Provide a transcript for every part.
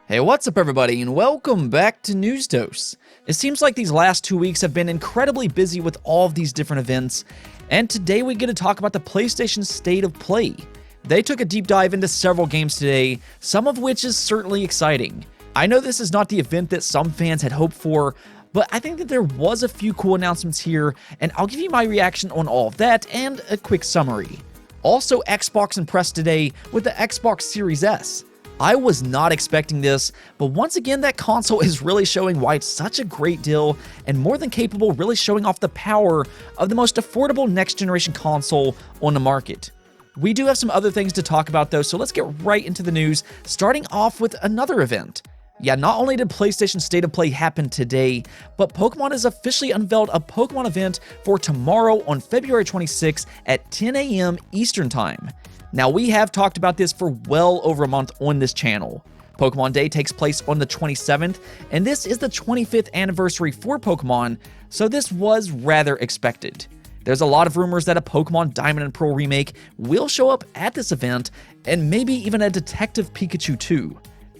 Hey, what's up everybody, and welcome back to News Dose. It seems like these last 2 weeks have been incredibly busy with all of these different events, and today we get to talk about the PlayStation State of Play. They took a deep dive into several games today, some of which is certainly exciting. I know this is not the event that some fans had hoped for, but I think that there was a few cool announcements here, and I'll give you my reaction on all of that and a quick summary. Also, Xbox impressed today with the Xbox Series S. I was not expecting this, but once again that console is really showing why it's such a great deal and more than capable, really showing off the power of the most affordable next generation console on the market. We do have some other things to talk about though, so let's get right into the news, starting off with another event. Yeah, not only did PlayStation State of Play happen today, but Pokemon has officially unveiled a Pokemon event for tomorrow on February 26th at 10 a.m. Eastern Time. Now, we have talked about this for well over a month on this channel. Pokemon Day takes place on the 27th, and this is the 25th anniversary for Pokemon, so this was rather expected. There's a lot of rumors that a Pokemon Diamond and Pearl remake will show up at this event, and maybe even a Detective Pikachu 2.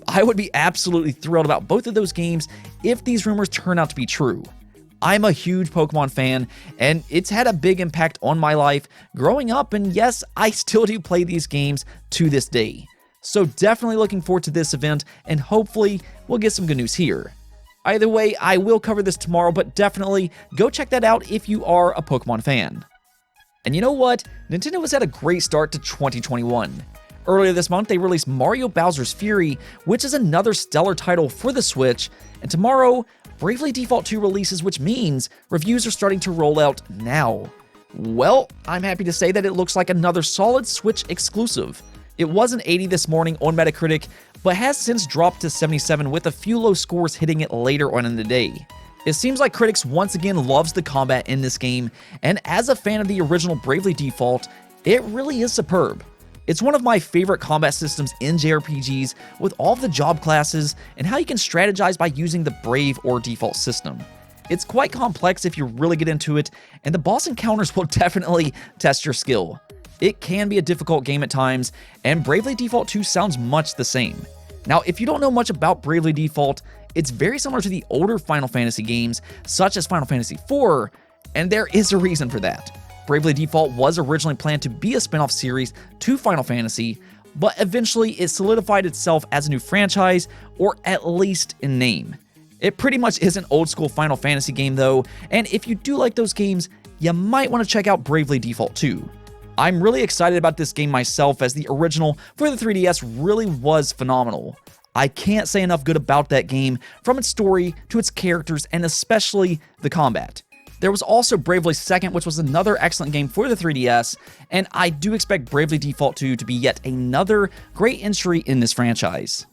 I would be absolutely thrilled about both of those games if these rumors turn out to be true. I'm a huge Pokemon fan, and it's had a big impact on my life growing up, and yes, I still do play these games to this day. So definitely looking forward to this event, and hopefully we'll get some good news here. Either way, I will cover this tomorrow, but definitely go check that out if you are a Pokemon fan. And you know what? Nintendo has had a great start to 2021. Earlier this month, they released Mario Bowser's Fury, which is another stellar title for the Switch, and tomorrow, Bravely Default 2 releases, which means reviews are starting to roll out now. Well, I'm happy to say that it looks like another solid Switch exclusive. It was an 80 this morning on Metacritic, but has since dropped to 77 with a few low scores hitting it later on in the day. It seems like critics once again loves the combat in this game, and as a fan of the original Bravely Default, it really is superb. It's one of my favorite combat systems in JRPGs with all of the job classes and how you can strategize by using the Brave or Default system. It's quite complex if you really get into it, and the boss encounters will definitely test your skill. It can be a difficult game at times, and Bravely Default 2 sounds much the same. Now, if you don't know much about Bravely Default, it's very similar to the older Final Fantasy games, such as Final Fantasy IV, and there is a reason for that. Bravely Default was originally planned to be a spin-off series to Final Fantasy, but eventually it solidified itself as a new franchise, or at least in name. It pretty much is an old-school Final Fantasy game though, and if you do like those games, you might want to check out Bravely Default 2. I'm really excited about this game myself, as the original for the 3DS really was phenomenal. I can't say enough good about that game, from its story to its characters and especially the combat. There was also Bravely Second, which was another excellent game for the 3DS, and I do expect Bravely Default 2 to be yet another great entry in this franchise.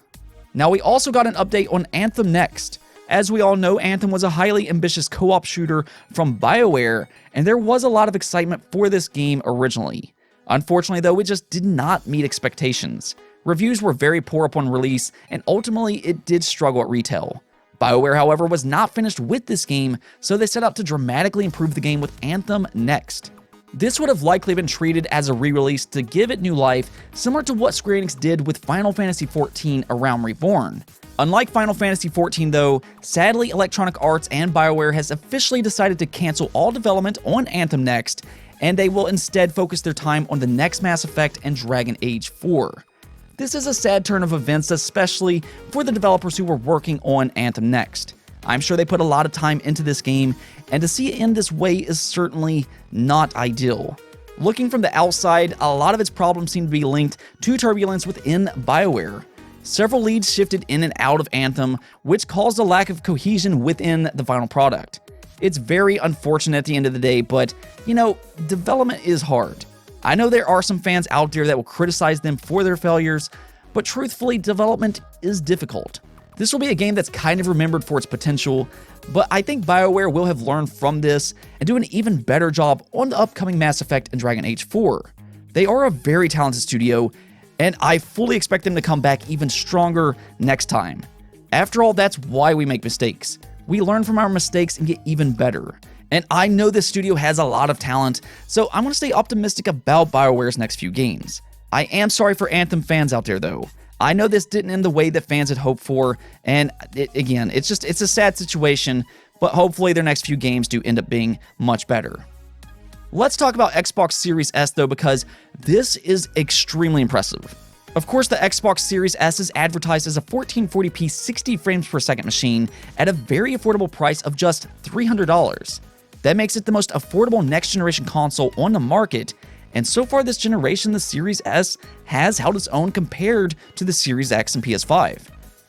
Now, we also got an update on Anthem next. As we all know, Anthem was a highly ambitious co-op shooter from BioWare, and there was a lot of excitement for this game originally. Unfortunately though, it just did not meet expectations. Reviews were very poor upon release, and ultimately it did struggle at retail. BioWare, however, was not finished with this game, so they set out to dramatically improve the game with Anthem next. This would have likely been treated as a re-release to give it new life, similar to what Square Enix did with Final Fantasy XIV: A Realm Reborn. Unlike Final Fantasy XIV though, sadly Electronic Arts and BioWare has officially decided to cancel all development on Anthem next, and they will instead focus their time on the next Mass Effect and Dragon Age 4. This is a sad turn of events, especially for the developers who were working on Anthem next. I'm sure they put a lot of time into this game, and to see it end this way is certainly not ideal. Looking from the outside, a lot of its problems seem to be linked to turbulence within BioWare. Several leads shifted in and out of Anthem, which caused a lack of cohesion within the final product. It's very unfortunate at the end of the day, but, development is hard. I know there are some fans out there that will criticize them for their failures, but truthfully, development is difficult. This will be a game that's kind of remembered for its potential, but I think BioWare will have learned from this and do an even better job on the upcoming Mass Effect and Dragon Age 4. They are a very talented studio, and I fully expect them to come back even stronger next time. After all, that's why we make mistakes. We learn from our mistakes and get even better. And I know this studio has a lot of talent, so I'm going to stay optimistic about BioWare's next few games. I am sorry for Anthem fans out there though. I know this didn't end the way that fans had hoped for, and again, it's a sad situation, but hopefully their next few games do end up being much better. Let's talk about Xbox Series S though, because this is extremely impressive. Of course, the Xbox Series S is advertised as a 1440p 60 frames per second machine at a very affordable price of just $300. That makes it the most affordable next-generation console on the market, and so far this generation, the Series S has held its own compared to the Series X and PS5.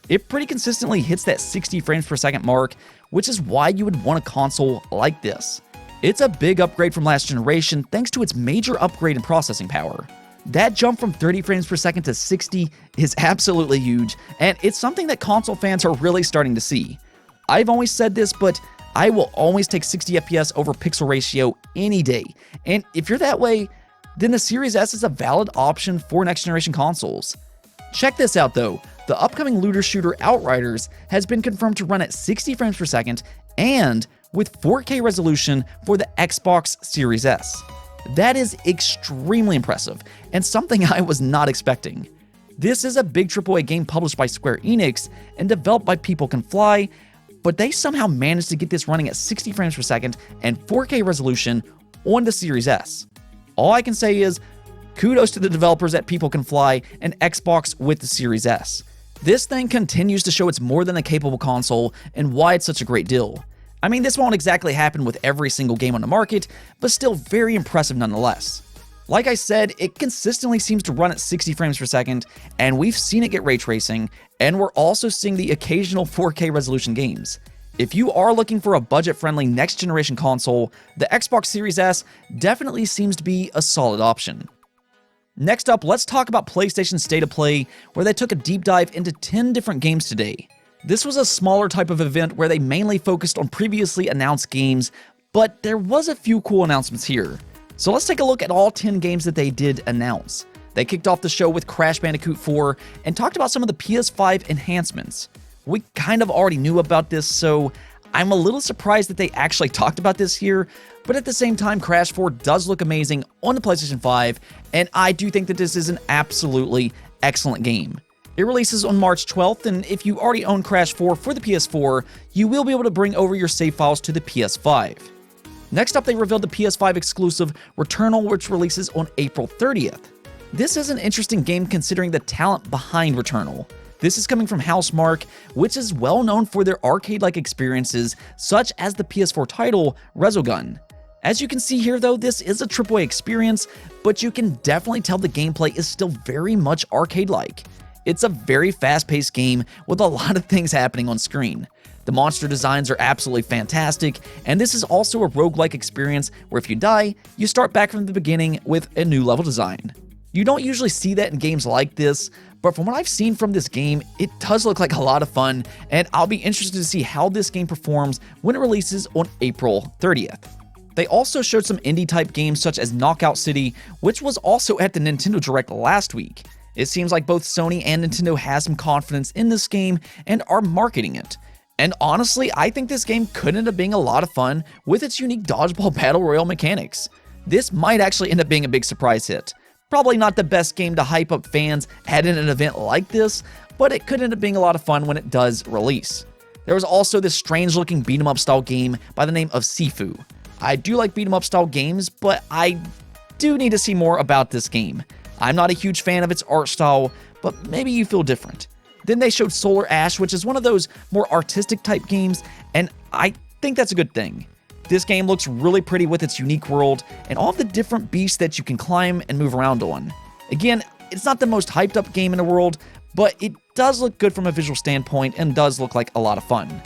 It pretty consistently hits that 60 frames per second mark, which is why you would want a console like this. It's a big upgrade from last generation thanks to its major upgrade in processing power. That jump from 30 frames per second to 60 is absolutely huge, and it's something that console fans are really starting to see. I've always said this, but I will always take 60 FPS over pixel ratio any day, and if you're that way, then the Series S is a valid option for next-generation consoles. Check this out though, the upcoming looter shooter Outriders has been confirmed to run at 60 frames per second and with 4K resolution for the Xbox Series S. That is extremely impressive, and something I was not expecting. This is a big AAA game published by Square Enix and developed by People Can Fly, but they somehow managed to get this running at 60 frames per second and 4K resolution on the Series S. All I can say is, kudos to the developers at People Can Fly and Xbox with the Series S. This thing continues to show it's more than a capable console and why it's such a great deal. I mean, this won't exactly happen with every single game on the market, but still very impressive nonetheless. Like I said, it consistently seems to run at 60 frames per second, and we've seen it get ray tracing, and we're also seeing the occasional 4K resolution games. If you are looking for a budget-friendly next-generation console, the Xbox Series S definitely seems to be a solid option. Next up, let's talk about PlayStation's State of Play, where they took a deep dive into 10 different games today. This was a smaller type of event where they mainly focused on previously announced games, but there was a few cool announcements here. So let's take a look at all 10 games that they did announce. They kicked off the show with Crash Bandicoot 4 and talked about some of the PS5 enhancements. We kind of already knew about this, so I'm a little surprised that they actually talked about this here, but at the same time, Crash 4 does look amazing on the PlayStation 5, and I do think that this is an absolutely excellent game. It releases on March 12th, and if you already own Crash 4 for the PS4, you will be able to bring over your save files to the PS5. Next up, they revealed the PS5 exclusive Returnal, which releases on April 30th. This is an interesting game considering the talent behind Returnal. This is coming from Housemarque, which is well known for their arcade-like experiences, such as the PS4 title, Resogun. As you can see here though, this is a AAA experience, but you can definitely tell the gameplay is still very much arcade-like. It's a very fast-paced game with a lot of things happening on screen. The monster designs are absolutely fantastic, and this is also a roguelike experience where if you die, you start back from the beginning with a new level design. You don't usually see that in games like this, but from what I've seen from this game, it does look like a lot of fun, and I'll be interested to see how this game performs when it releases on April 30th. They also showed some indie-type games such as Knockout City, which was also at the Nintendo Direct last week. It seems like both Sony and Nintendo has some confidence in this game and are marketing it. And honestly, I think this game could end up being a lot of fun with its unique dodgeball battle royale mechanics. This might actually end up being a big surprise hit. Probably not the best game to hype up fans at an event like this, but it could end up being a lot of fun when it does release. There was also this strange-looking beat-em-up style game by the name of Sifu. I do like beat-em-up style games, but I do need to see more about this game. I'm not a huge fan of its art style, but maybe you feel different. Then they showed Solar Ash, which is one of those more artistic type games, and I think that's a good thing. This game looks really pretty with its unique world and all of the different beasts that you can climb and move around on. Again, it's not the most hyped up game in the world, but it does look good from a visual standpoint and does look like a lot of fun.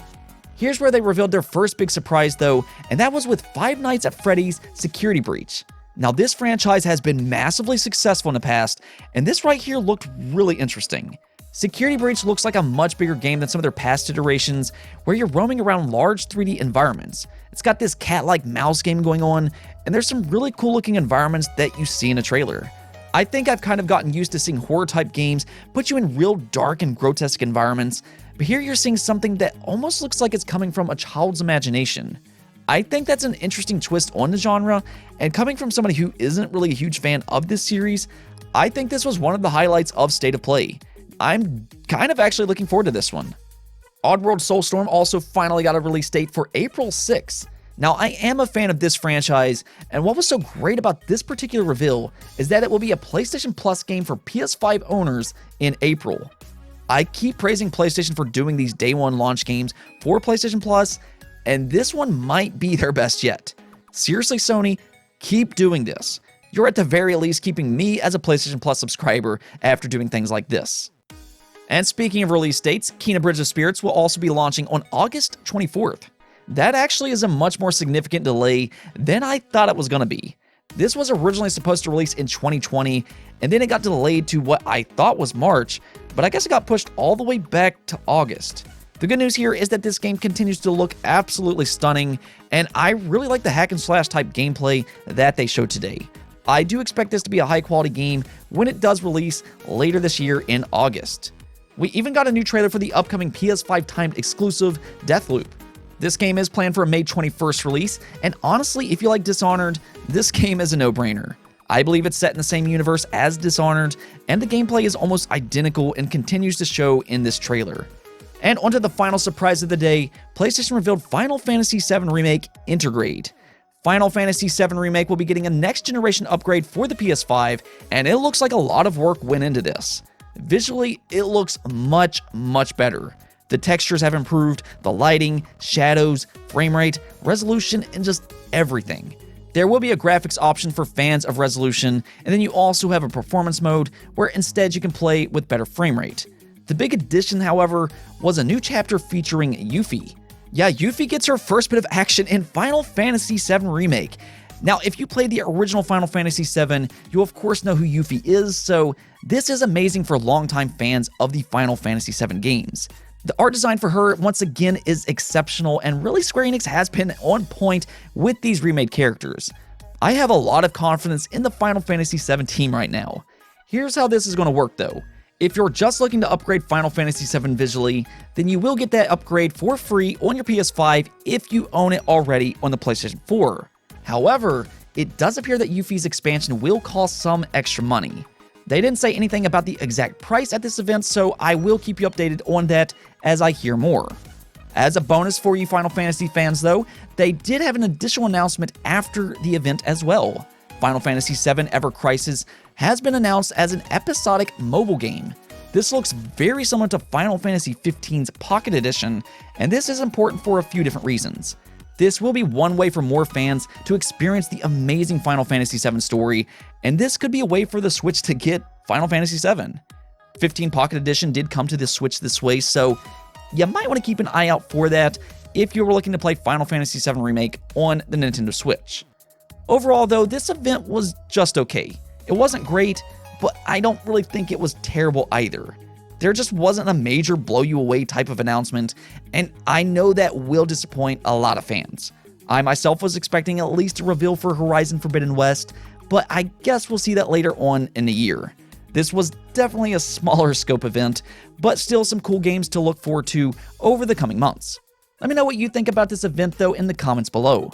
Here's where they revealed their first big surprise though, and that was with Five Nights at Freddy's Security Breach. Now this franchise has been massively successful in the past, and this right here looked really interesting. Security Breach looks like a much bigger game than some of their past iterations, where you're roaming around large 3D environments. It's got this cat-like mouse game going on, and there's some really cool looking environments that you see in a trailer. I think I've kind of gotten used to seeing horror-type games put you in real dark and grotesque environments, but here you're seeing something that almost looks like it's coming from a child's imagination. I think that's an interesting twist on the genre, and coming from somebody who isn't really a huge fan of this series, I think this was one of the highlights of State of Play. I'm kind of actually looking forward to this one. Oddworld Soulstorm also finally got a release date for April 6th. Now, I am a fan of this franchise, and what was so great about this particular reveal is that it will be a PlayStation Plus game for PS5 owners in April. I keep praising PlayStation for doing these day one launch games for PlayStation Plus, and this one might be their best yet. Seriously, Sony, keep doing this. You're at the very least keeping me as a PlayStation Plus subscriber after doing things like this. And speaking of release dates, Kena Bridge of Spirits will also be launching on August 24th. That actually is a much more significant delay than I thought it was going to be. This was originally supposed to release in 2020, and then it got delayed to what I thought was March, but I guess it got pushed all the way back to August. The good news here is that this game continues to look absolutely stunning, and I really like the hack and slash type gameplay that they showed today. I do expect this to be a high quality game when it does release later this year in August. We even got a new trailer for the upcoming PS5 timed exclusive Deathloop. This game is planned for a May 21st release, and honestly, if you like Dishonored, this game is a no-brainer. I believe it's set in the same universe as Dishonored, and the gameplay is almost identical and continues to show in this trailer. And onto the final surprise of the day, PlayStation revealed Final Fantasy VII Remake Intergrade. Final Fantasy VII Remake will be getting a next-generation upgrade for the PS5, and it looks like a lot of work went into this. Visually, it looks much, much better. The textures have improved, the lighting, shadows, frame rate, resolution, and just everything. There will be a graphics option for fans of resolution, and then you also have a performance mode where instead you can play with better frame rate. The big addition, however, was a new chapter featuring Yuffie. Yeah, Yuffie gets her first bit of action in Final Fantasy VII Remake. Now, if you played the original Final Fantasy VII, you of course know who Yuffie is, so this is amazing for longtime fans of the Final Fantasy VII games. The art design for her, once again, is exceptional, and really Square Enix has been on point with these remade characters. I have a lot of confidence in the Final Fantasy VII team right now. Here's how this is going to work though. If you're just looking to upgrade Final Fantasy VII visually, then you will get that upgrade for free on your PS5 if you own it already on the PlayStation 4. However, it does appear that Yuffie's expansion will cost some extra money. They didn't say anything about the exact price at this event, so I will keep you updated on that as I hear more. As a bonus for you Final Fantasy fans though, they did have an additional announcement after the event as well. Final Fantasy VII Ever Crisis has been announced as an episodic mobile game. This looks very similar to Final Fantasy XV's Pocket Edition, and this is important for a few different reasons. This will be one way for more fans to experience the amazing Final Fantasy VII story, and this could be a way for the Switch to get Final Fantasy VII. 15 Pocket Edition did come to the Switch this way, so you might want to keep an eye out for that if you were looking to play Final Fantasy VII Remake on the Nintendo Switch. Overall though, this event was just okay. It wasn't great, but I don't really think it was terrible either. There just wasn't a major blow you away type of announcement, and I know that will disappoint a lot of fans. I myself was expecting at least a reveal for Horizon Forbidden West, but I guess we'll see that later on in the year. This was definitely a smaller scope event, but still some cool games to look forward to over the coming months. Let me know what you think about this event though in the comments below.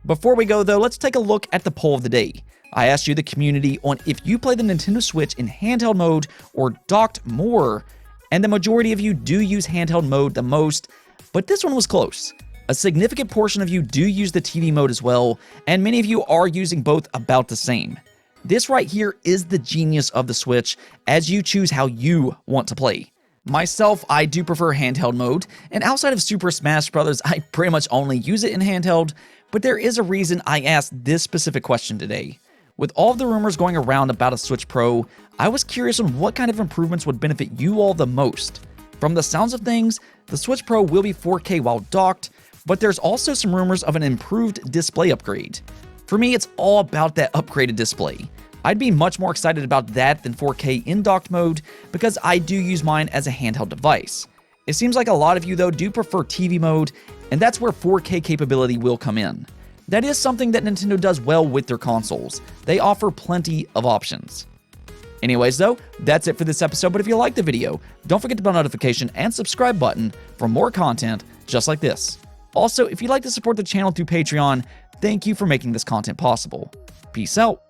Before we go though, let's take a look at the poll of the day. I asked you, the community, on if you play the Nintendo Switch in handheld mode or docked more, and the majority of you do use handheld mode the most, but this one was close. A significant portion of you do use the TV mode as well, and many of you are using both about the same. This right here is the genius of the Switch, as you choose how you want to play. Myself, I do prefer handheld mode, and outside of Super Smash Bros., I pretty much only use it in handheld, but there is a reason I asked this specific question today. With all of the rumors going around about a Switch Pro, I was curious on what kind of improvements would benefit you all the most. From the sounds of things, the Switch Pro will be 4K while docked, but there's also some rumors of an improved display upgrade. For me, it's all about that upgraded display. I'd be much more excited about that than 4K in docked mode because I do use mine as a handheld device. It seems like a lot of you though do prefer TV mode, and that's where 4K capability will come in. That is something that Nintendo does well with their consoles. They offer plenty of options. Anyways though, that's it for this episode, but if you liked the video, don't forget the bell notification and subscribe button for more content just like this. Also, if you'd like to support the channel through Patreon, thank you for making this content possible. Peace out.